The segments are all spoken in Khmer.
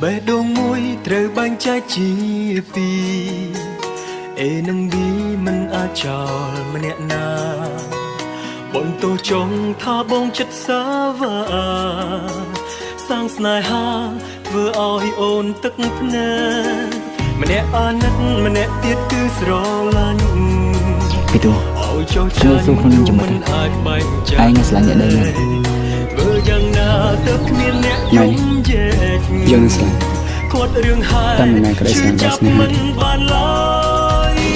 បេះដូងមួយត្រូវបែងចែកជាពីរ A និង B មិនអាចចោលម្នាក់ណាបន្ទោចង់ថាបងចិត្តសាវាសាងស្នេហាធ្វើឲ្យអូនទឹកភ្នែកម្នាក់អាណិតម្នាក់ទៀតគឺស្រឡាញ់ពីទូជួយสู้ខ្លួននឹងជាមួយទៅឯងនឹងស្រឡាញ់អ្នកដែរធ្វើយ៉ាងណាទៅគ្មានអ្នកយំយែកយើងនឹងស្រឡាញ់គាត់រឿងហើយតែមិនមែនក្តីស្រឡាញ់បែបស្នេហា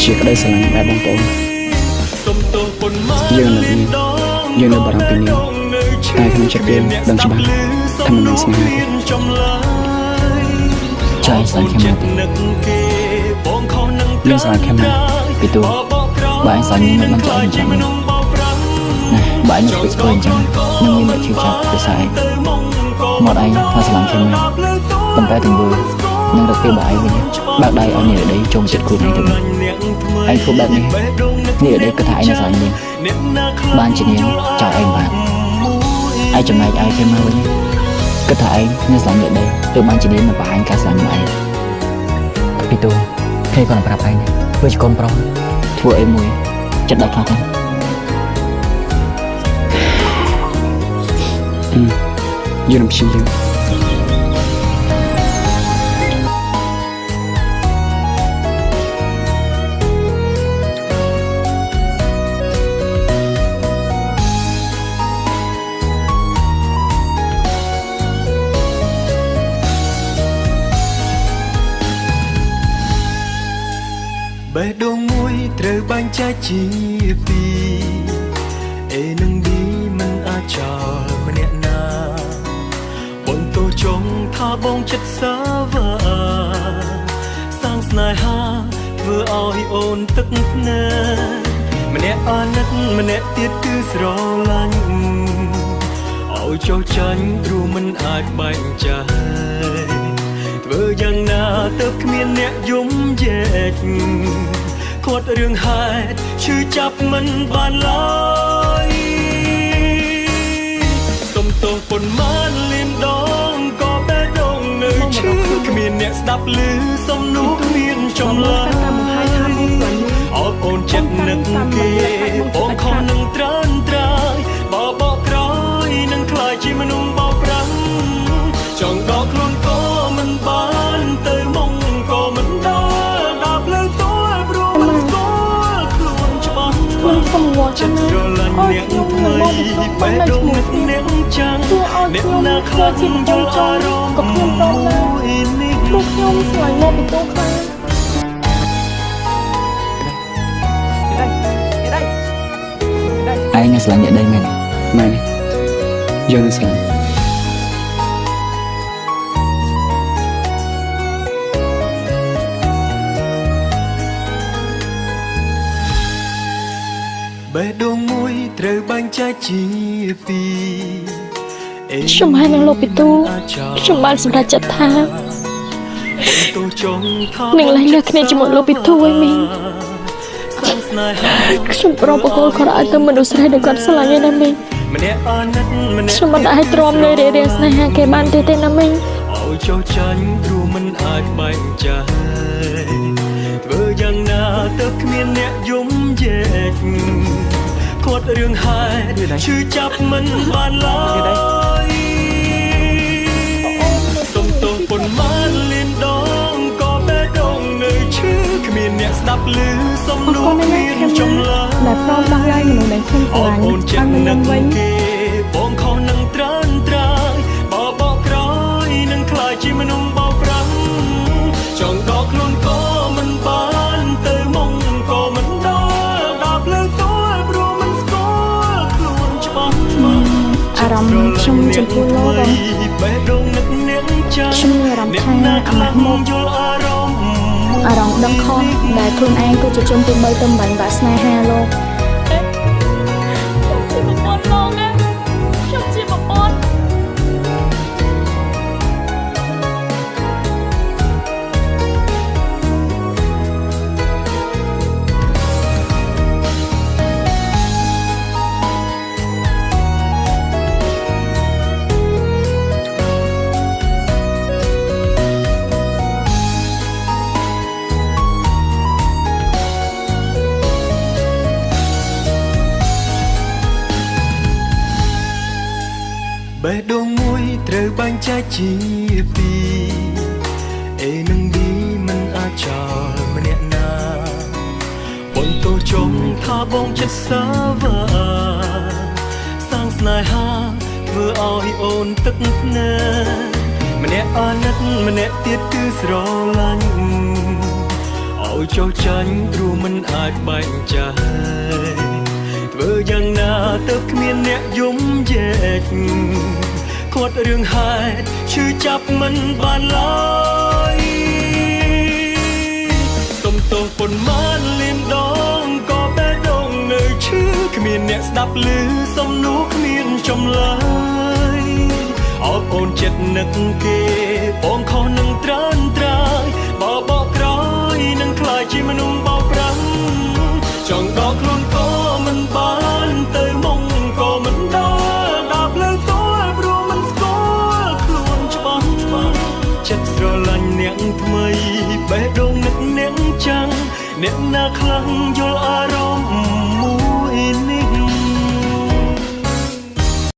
ជាក្តីស្រឡាញ់បែបបងប្អូនយើងនៅបារម្ភពីនេះតែក្នុងចិត្តយើងដឹងច្បាស់ថាមិនមែនស្នេហាទេចាយស្រឡាញ់ខ្ញុំណាស់ទេយើងស្រឡាញ់ខ្ញុំណាស់ពីទូបើឯងស្រឡាញ់ខ្ញុំមិនបានចាយអញ្ចឹងណាបើឯងនៅពីធ្វើអញ្ចឹងនឹងមានអ្នកជឿចាប់ទៅស្អែកមកឯងថាស្រឡាញ់ខ្ញុំណាស់ប៉ុន្តែទាំងវើនឹងរកពេលបើឯងវិញបើកដៃឲ្យអ្នកដីចូលចិត្តខ្លួនឯងទៅវិញឯងធ្វើបែបនេះអ្នកដីគិតថាឯងនៅស្រឡាញ់នាងបានជានាងចោលឯងបានឯងចំណែកឯងគេមកវិញគិតថាឯងនៅស្រឡាញ់អ្នកដីទើបបានជានាងមកបង្ហាញការស្រឡាញ់មកឯងពីទូគេគាត់ប្រាប់ឯងធ្វើជាកូនប្រុសធ្វើអីមួយចិត្តដល់ខ្លះទៅយើងនឹងព្យាយាមបេះដូងមួយត្រូវបែងចែកជាពីរ A និង B មិនអាចចោលម្នាក់ណាបន្ទោចង់ថាបងចិត្តសាវាសាងស្នេហាធ្វើឲ្យអូនទឹកភ្នែកម្នាក់អាណិតម្នាក់ទៀតគឺស្រឡាញ់ឲ្យចោលចាញ់ព្រោះមិនអាចបែងចែកធ្វើយ៉ាងណាទៅគ្មានអ្នកយំយែកគាត់រឿងហេតុឈឺចាប់មិនបានឡើយសុំទោសប៉ុន្មានលានដងក៏បេះដូងនៅឈឺគ្មានអ្នកស្ដាប់ឮសំណួរគ្មានចម្លើយអរអូនចិត្តនឹកគេបងខំនឹងត្រានត្រាយបបកក្រោយនឹងខ្លាចជាមនុស្សបោកប្រាំងចង់ដកខ្លួនក៏មិនបានទៅមុខក៏មិនដល់ដល់ផ្លូវតួព្រោះមិនស្គាល់ខ្លួនច្បាស់ចិត្តស្រឡាញ់អ្នកថ្មីបេះដូងអ្នកចាំងអ្នកណាខ្លាចយល់អារម្មណ៍មួយនេះលោកខ្ញុំស្រឡាញ់មកពីទូខ្លាំងឯងនឹងស្រឡាញ់អ្នកដីមែនមែនយើងនឹងស្រឡាញ់បេះដូងមួយត្រូវបែងចែកជាពីរ ខ្ញុំហើយនឹងលោកពីទូខ្ញុំបានសម្រេចចិត្តថានឹងឡើងលើគ្នាជាមួយលោកពីទូវិញមីងខ្ញុំប្រមប្រគល់គាត់ឲ្យទៅមនុស្សស្រីដែលគាត់ស្រឡាញ់ឯណាមីងខ្ញុំមិនអាចទ្រាំនៅរារាស្នេហាគេបានទេណាមីងឲ្យចោលចាញ់ព្រោះមិនអាចបែងចែកធ្វើយ៉ាងណាទៅគ្មានអ្នកយំយែកគាត់រឿងហេតុឈឺចាប់មិនបានឡើយសុំទោសប៉ុន្មានលានដងក៏បេះដូងនៅឈឺគ្មានអ្នកស្ដាប់ឮសំណួរគ្មានចម្លើយដែលព្រមដោះលែងមនុស្សដែលខ្ញុំស្រឡាញ់បានមិនវិញបងខំនឹងត្រានត្រាយបបកក្រោយនឹងខ្លាចជាមនុស្សបោកប្រាំងចង់ដកខ្លួនក៏មិនបានទៅមុខក៏មិនដល់ដល់ផ្លូវតួព្រោះមិនស្គាល់ខ្លួនច្បាស់អារម្មណ៍ខ្ញុំចំពោះលោកបេះដូងនឹកអ្នកចាំខ្ញុំមានអារម្មណ៍ថាអាម៉ាស់មកយល់អារម្មណ៍ដឹងខុសដែលខ្លួនឯងគឺជាជនទី3ទៅបាញ់បាក់ស្នេហាលោក បេះដូងមួយត្រូវបែងចែកជាពីរអេនឹងឌីមិនអាចចោលម្នាក់ណាបងតូចងថាបងចិត្តសាវាសាងស្នេហាធ្វើឲ្យអូនទឹកភ្នែកម្នាក់អាណិតម្នាក់ទៀតគឺស្រឡាញ់ឲ្យចុះចាញ់ព្រោះមិនអាចបែងចែកធ្វើយ៉ាងណាទៅគ្មានអ្នកយំយែកគាត់រឿងហេតុឈឺចាប់មិនបានឡើយសុំទោសប៉ុន្មានលានដងក៏បេះដូងនៅឈឺគ្មានអ្នកស្ដាប់ឮសំណួរគ្មានចម្លើយអបអូនចិត្តនឹកគេបងខុសនឹងត្រានត្រាយបបកក្រោយនឹងខ្លាចជាមនុស្សបោកប្រាំចង់ដកខ្លួនក៏មិនបានទៅមុខក៏មិនដល់ដល់ផ្លូវតលព្រោះមិនស្គាល់ខ្លួនច្បាស់ចិត្តស្រឡាញ់អ្នកថ្មីបេះដូងនឹកអ្នកចាំងអ្នកណាខ្លាំងយល់អារ